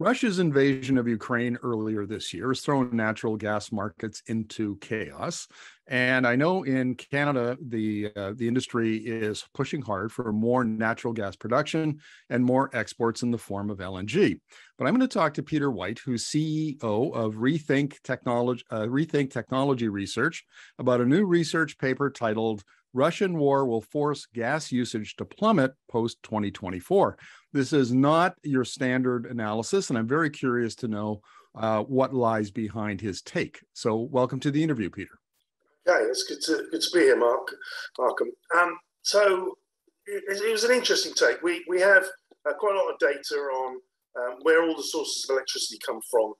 Russia's invasion of Ukraine earlier this year has thrown natural gas markets into chaos. And I know in Canada, the industry is pushing hard for more natural gas production and more exports in the form of LNG. But I'm going to talk to Peter White, who's CEO of Rethink Technology Research, about a new research paper titled Russian War Will Force Gas Usage to Plummet Post-2024. This is not your standard analysis, and I'm very curious to know what lies behind his take. So welcome to the interview, Peter. Okay, it's good to be here, Markham. So it was an interesting take. We have quite a lot of data on where all the sources of electricity come from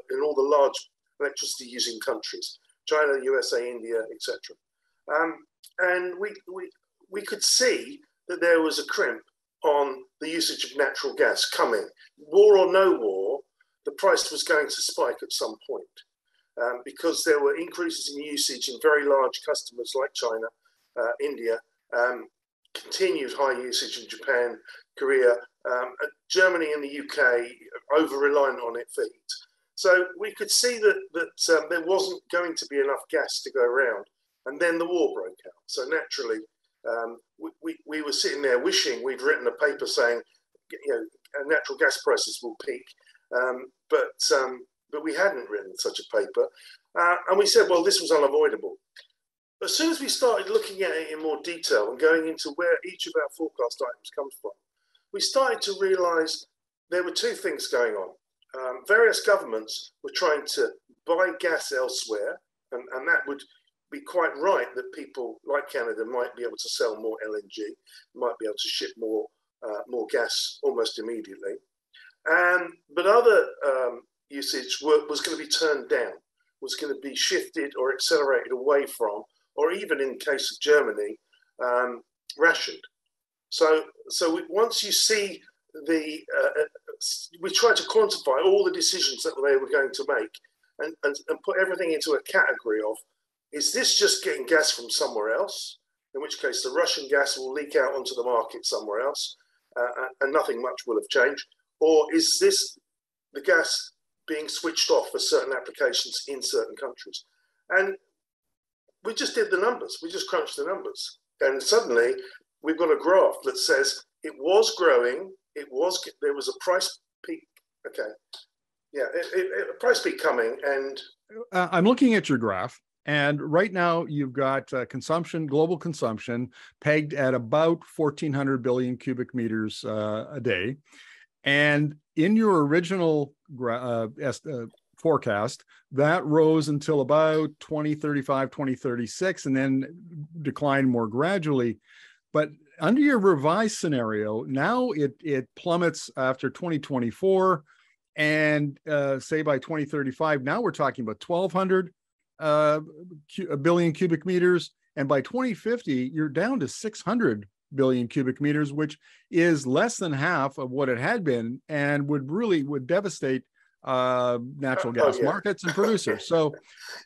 in all the large electricity using countries, China, USA, India, etc. And we could see that there was a crimp on the usage of natural gas coming. War or no war, the price was going to spike at some point because there were increases in usage in very large customers like China, India, continued high usage in Japan, Korea, Germany and the UK over-reliant on it for heat. So we could see that there wasn't going to be enough gas to go around. And then the war broke out. So naturally, we were sitting there wishing we'd written a paper saying, natural gas prices will peak, but we hadn't written such a paper, and we said, well, this was unavoidable. As soon as we started looking at it in more detail and going into where each of our forecast items comes from, we started to realise there were two things going on. Various governments were trying to buy gas elsewhere, and that would be quite right that people like Canada might be able to sell more LNG, might be able to ship more gas almost immediately. But other usage was going to be turned down, was going to be shifted or accelerated away from, or even in the case of Germany, rationed. So once you see we tried to quantify all the decisions that they were going to make and put everything into a category of, is this just getting gas from somewhere else? In which case the Russian gas will leak out onto the market somewhere else and nothing much will have changed. Or is this the gas being switched off for certain applications in certain countries? And we just did the numbers. We just crunched the numbers. And suddenly we've got a graph that says it was growing. There was a price peak. Okay. Yeah, a price peak coming. And I'm looking at your graph. And right now, you've got global consumption, pegged at about 1,400 billion cubic meters a day. And in your original forecast, that rose until about 2035, 2036, and then declined more gradually. But under your revised scenario, now it plummets after 2024, and say by 2035, now we're talking about 1,200 a billion cubic meters, and by 2050 you're down to 600 billion cubic meters, which is less than half of what it had been, and would devastate natural gas markets and producers. So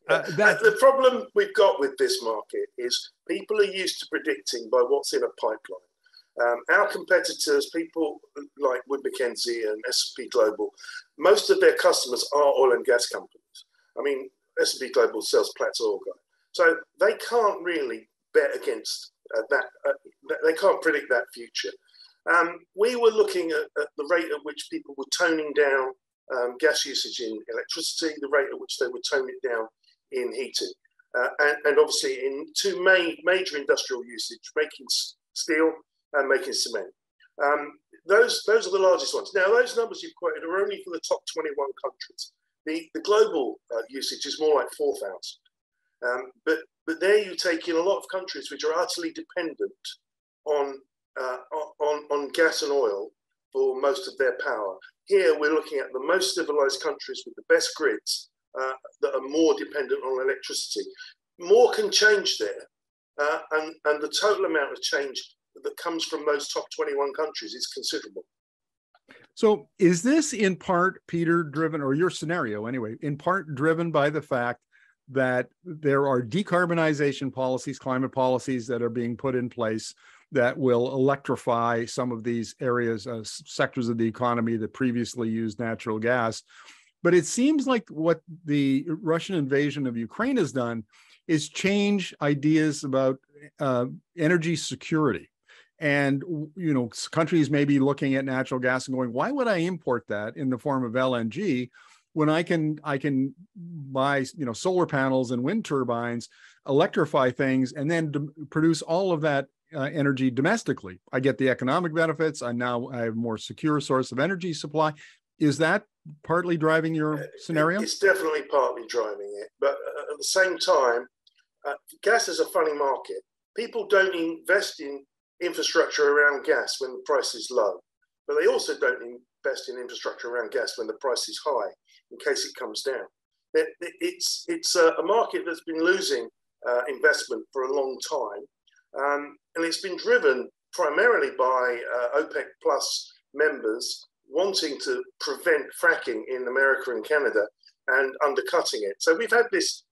the problem we've got with this market is people are used to predicting by what's in a pipeline. Our competitors, people like Wood Mackenzie and S&P Global, most of their customers are oil and gas companies. I mean, S&P Global sells Platts oil guy. So they can't really bet against that. They can't predict that future. We were looking at the rate at which people were toning down gas usage in electricity, the rate at which they would tone it down in heating. And obviously in two major industrial usage, making steel and making cement. Those are the largest ones. Now, those numbers you've quoted are only for the top 21 countries. The global usage is more like 4,000. But there you take in a lot of countries which are utterly dependent on gas and oil for most of their power. Here we're looking at the most civilized countries with the best grids that are more dependent on electricity. More can change there, and the total amount of change that comes from those top 21 countries is considerable. So is this in part, Peter, driven, or your scenario anyway, in part driven by the fact that there are decarbonization policies, climate policies that are being put in place that will electrify some of these areas, sectors of the economy that previously used natural gas. But it seems like what the Russian invasion of Ukraine has done is change ideas about energy security. And, countries may be looking at natural gas and going, why would I import that in the form of LNG when I can buy, solar panels and wind turbines, electrify things, and then produce all of that energy domestically? I get the economic benefits. I have a more secure source of energy supply. Is that partly driving your scenario? It's definitely partly driving it. But at the same time, gas is a funny market. People don't invest in infrastructure around gas when the price is low, but they also don't invest in infrastructure around gas when the price is high, in case it comes down. It's a market that's been losing investment for a long time, and it's been driven primarily by OPEC plus members wanting to prevent fracking in America and Canada and undercutting it. So we've had this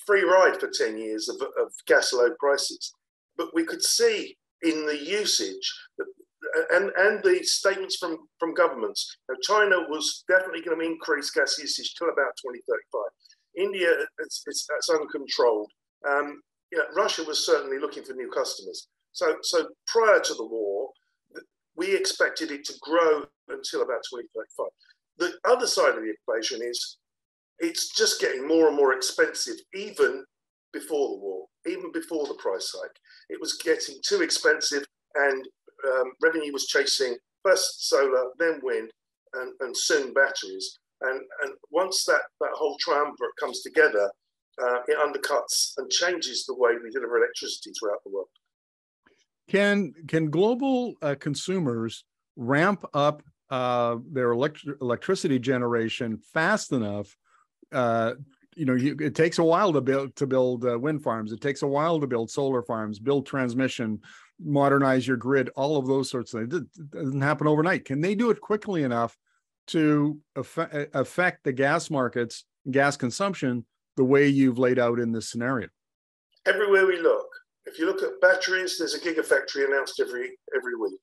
free ride for 10 years of gas low prices, but we could see in the usage and the statements from governments, China was definitely going to increase gas usage till about 2035. India, it's uncontrolled. Russia was certainly looking for new customers. So prior to the war, we expected it to grow until about 2035. The other side of the equation is it's just getting more and more expensive, even before the war, even before the price hike. It was getting too expensive, and revenue was chasing first solar, then wind, and soon batteries. And once that whole triumvirate comes together, it undercuts and changes the way we deliver electricity throughout the world. Can global consumers ramp up their electricity generation fast enough? It takes a while to build wind farms. It takes a while to build solar farms, build transmission, modernize your grid, all of those sorts of things. It doesn't happen overnight. Can they do it quickly enough to affect the gas markets, gas consumption, the way you've laid out in this scenario? Everywhere we look. If you look at batteries, there's a gigafactory announced every week.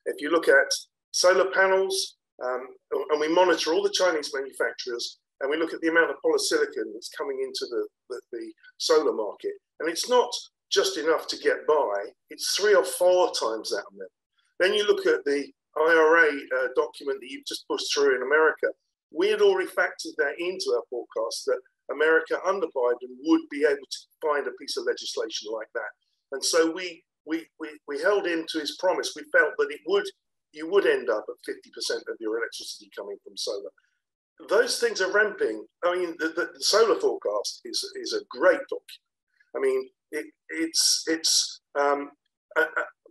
If you look at solar panels, and we monitor all the Chinese manufacturers, and we look at the amount of polysilicon that's coming into the solar market, and it's not just enough to get by, it's 3 or 4 times that amount. Then you look at the IRA document that you've just pushed through in America. We had already factored that into our forecast that America under Biden would be able to find a piece of legislation like that. And so we held him to his promise. We felt that you would end up at 50% of your electricity coming from solar. Those things are ramping. I mean, the solar forecast is a great document. I mean,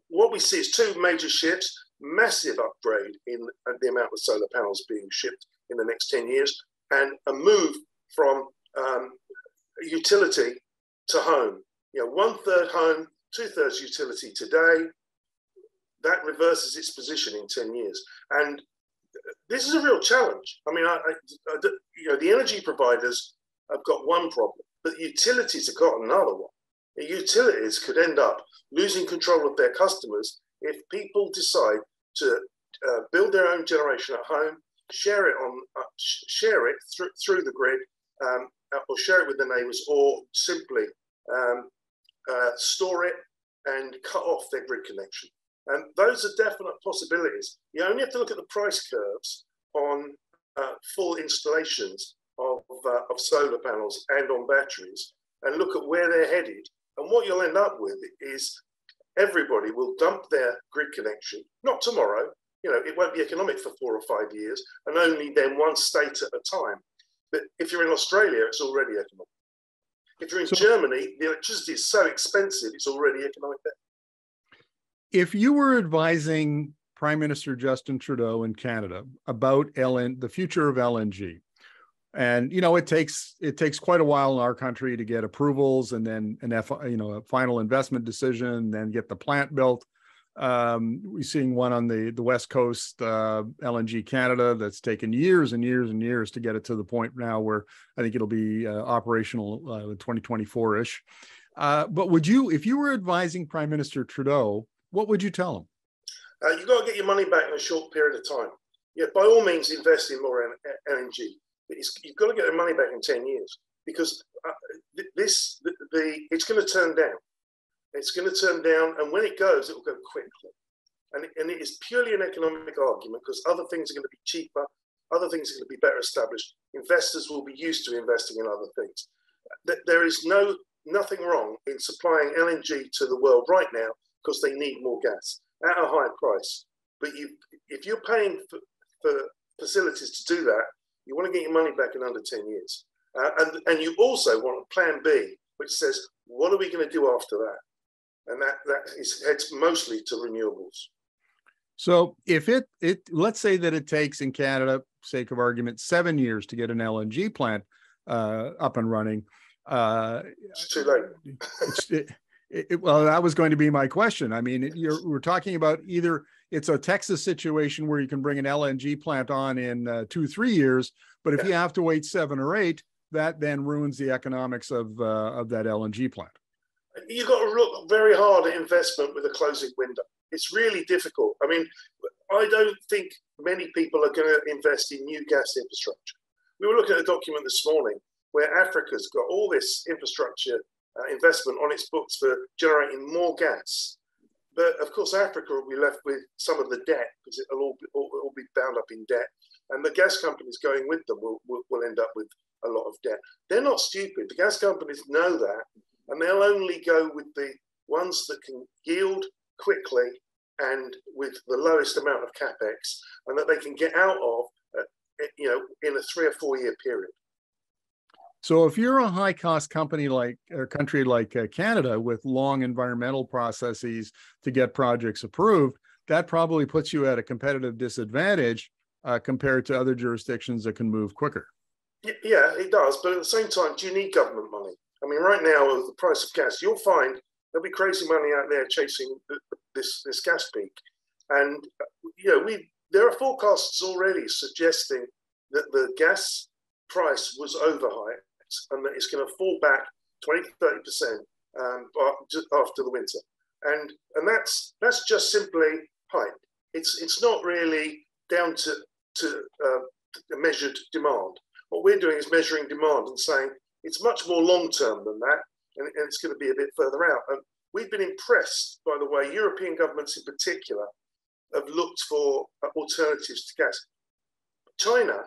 what we see is 2 major shifts, massive upgrade in the amount of solar panels being shipped in the next 10 years, and a move from utility to home. 1/3 home, 2/3 utility today. That reverses its position in 10 years. And this is a real challenge. I mean, the energy providers have got one problem, but the utilities have got another one. The utilities could end up losing control of their customers if people decide to build their own generation at home, share it through the grid, or share it with the neighbours, or simply store it and cut off their grid connection. And those are definite possibilities. You only have to look at the price curves on full installations of solar panels and on batteries, and look at where they're headed. And what you'll end up with is everybody will dump their grid connection, not tomorrow. It won't be economic for 4 or 5 years, and only then one state at a time. But if you're in Australia, it's already economic. If you're in Germany, the electricity is so expensive, it's already economic there. If you were advising Prime Minister Justin Trudeau in Canada about the future of LNG, and it takes quite a while in our country to get approvals, and then a final investment decision, then get the plant built. We're seeing one on the West Coast, LNG Canada, that's taken years and years and years to get it to the point now where I think it'll be operational 2024-ish. But if you were advising Prime Minister Trudeau what would you tell them? You've got to get your money back in a short period of time. Yeah, by all means, invest in more LNG. You've got to get the money back in 10 years because it's going to turn down. It's going to turn down, and when it goes, it will go quickly. And it is purely an economic argument because other things are going to be cheaper, other things are going to be better established. Investors will be used to investing in other things. There is nothing wrong in supplying LNG to the world right now because they need more gas at a higher price. But if you're paying for facilities to do that, you want to get your money back in under 10 years. And you also want a plan B, which says, what are we going to do after that? And that heads mostly to renewables. So if let's say that it takes in Canada, sake of argument, 7 years to get an LNG plant up and running. It's too late. Well, that was going to be my question. I mean, we're talking about either it's a Texas situation where you can bring an LNG plant on in 2-3 years, but if you have to wait 7 or 8, that then ruins the economics of that LNG plant. You've got to look very hard at investment with a closing window. It's really difficult. I mean, I don't think many people are going to invest in new gas infrastructure. We were looking at a document this morning where Africa's got all this infrastructure investment on its books for generating more gas. But of course, Africa will be left with some of the debt because it'll all be bound up in debt. And the gas companies going with them will end up with a lot of debt. They're not stupid. The gas companies know that. And they'll only go with the ones that can yield quickly and with the lowest amount of capex, and that they can get out of, in a 3 or 4 year period. So, if you're a high-cost country like Canada with long environmental processes to get projects approved, that probably puts you at a competitive disadvantage compared to other jurisdictions that can move quicker. Yeah, it does. But at the same time, do you need government money? I mean, right now, with the price of gas, you'll find there'll be crazy money out there chasing this gas peak. And, there are forecasts already suggesting that the gas price was overhyped and that it's going to fall back 20 to 30% after the winter. And that's just simply hype. It's not really down to measured demand. What we're doing is measuring demand and saying, it's much more long-term than that, and it's going to be a bit further out. And we've been impressed by the way European governments in particular have looked for alternatives to gas. China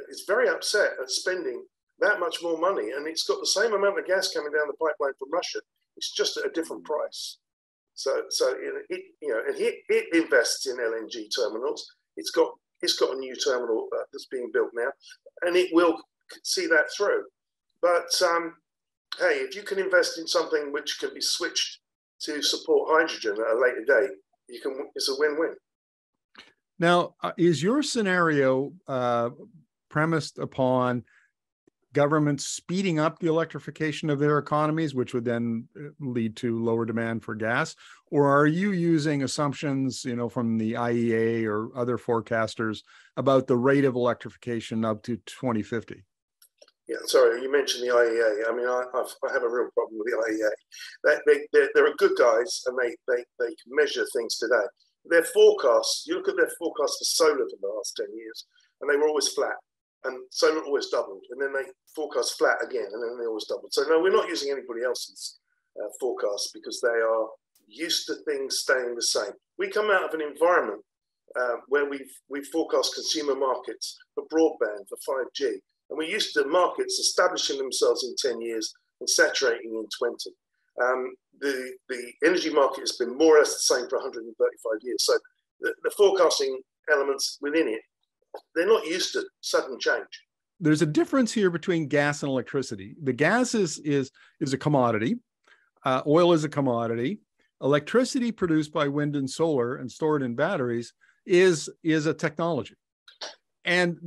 is very upset at spending that much more money, and it's got the same amount of gas coming down the pipeline from Russia. It's just at a different price. So it invests in LNG terminals. It's got a new terminal that's being built now, and it will see that through. But hey, if you can invest in something which can be switched to support hydrogen at a later date, it's a win-win. Now, is your scenario premised upon governments speeding up the electrification of their economies, which would then lead to lower demand for gas? Or are you using assumptions, from the IEA or other forecasters about the rate of electrification up to 2050? Yeah, sorry, you mentioned the IEA. I mean, I have a real problem with the IEA. They're good guys, and they can measure things today. Their forecasts, you look at their forecasts for solar for the last 10 years, and they were always flat. And solar always doubled, and then they forecast flat again, and then they always doubled. So no, we're not using anybody else's forecasts because they are used to things staying the same. We come out of an environment where we've forecast consumer markets for broadband, for 5G, and we're used to markets establishing themselves in 10 years and saturating in 20. The energy market has been more or less the same for 135 years. So the forecasting elements within it, they're not used to sudden change. There's a difference here between gas and electricity. The gas is a commodity. Oil is a commodity. Electricity produced by wind and solar and stored in batteries is a technology. And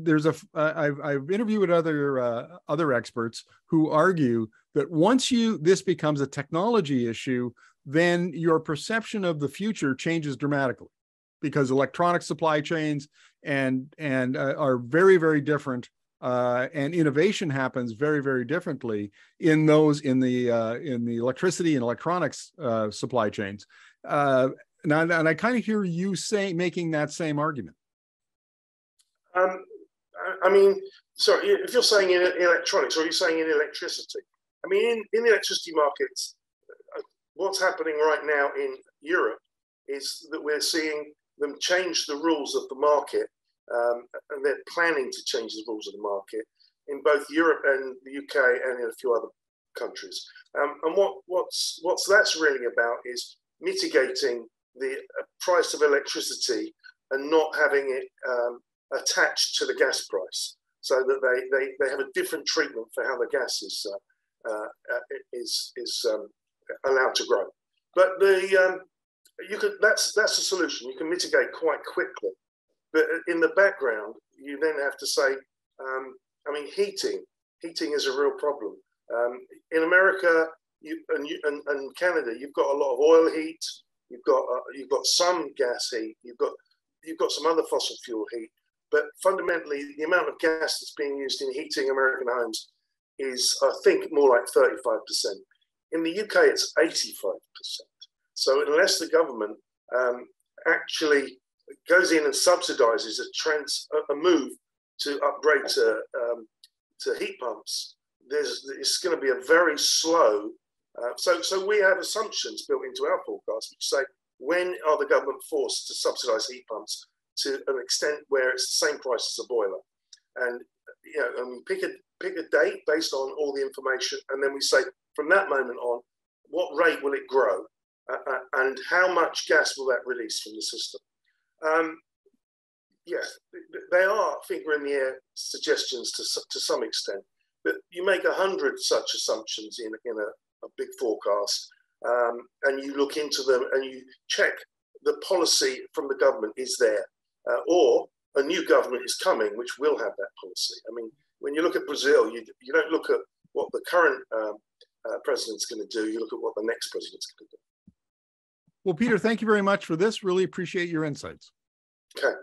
I've interviewed other experts who argue that once this becomes a technology issue, then your perception of the future changes dramatically, because electronic supply chains and are very, very different, and innovation happens very, very differently in the electricity and electronics supply chains. Now, and I kind of hear you making that same argument. I mean, sorry, if you're saying in electronics, or are you saying in electricity? I mean, in the electricity markets, what's happening right now in Europe is that we're seeing them change the rules of the market, and they're planning to change the rules of the market in both Europe and the UK and in a few other countries. And what's that's really about is mitigating the price of electricity and not having it attached to the gas price, so that they have a different treatment for how the gas is allowed to grow. But that's a solution. You can mitigate quite quickly. But in the background, you then have to say, I mean, heating is a real problem. In America and Canada, you've got a lot of oil heat. You've got some gas heat. You've got some other fossil fuel heat. But fundamentally, the amount of gas that's being used in heating American homes is, I think, more like 35%. In the UK, it's 85%. So unless the government actually goes in and subsidises a move to upgrade to heat pumps, it's going to be a very slow. So we have assumptions built into our forecast which say, when are the government forced to subsidise heat pumps to an extent where it's the same price as a boiler? And and we pick a date based on all the information, and then we say, from that moment on, what rate will it grow, and how much gas will that release from the system? Yes, they are finger in the air suggestions to some extent, but you make 100 such assumptions in a big forecast, and you look into them and you check the policy from the government is there, or a new government is coming which will have that policy. I mean, when you look at Brazil, you don't look at what the current president's going to do, you look at what the next president's going to do. Well, Peter, thank you very much for this. Really appreciate your insights. Okay.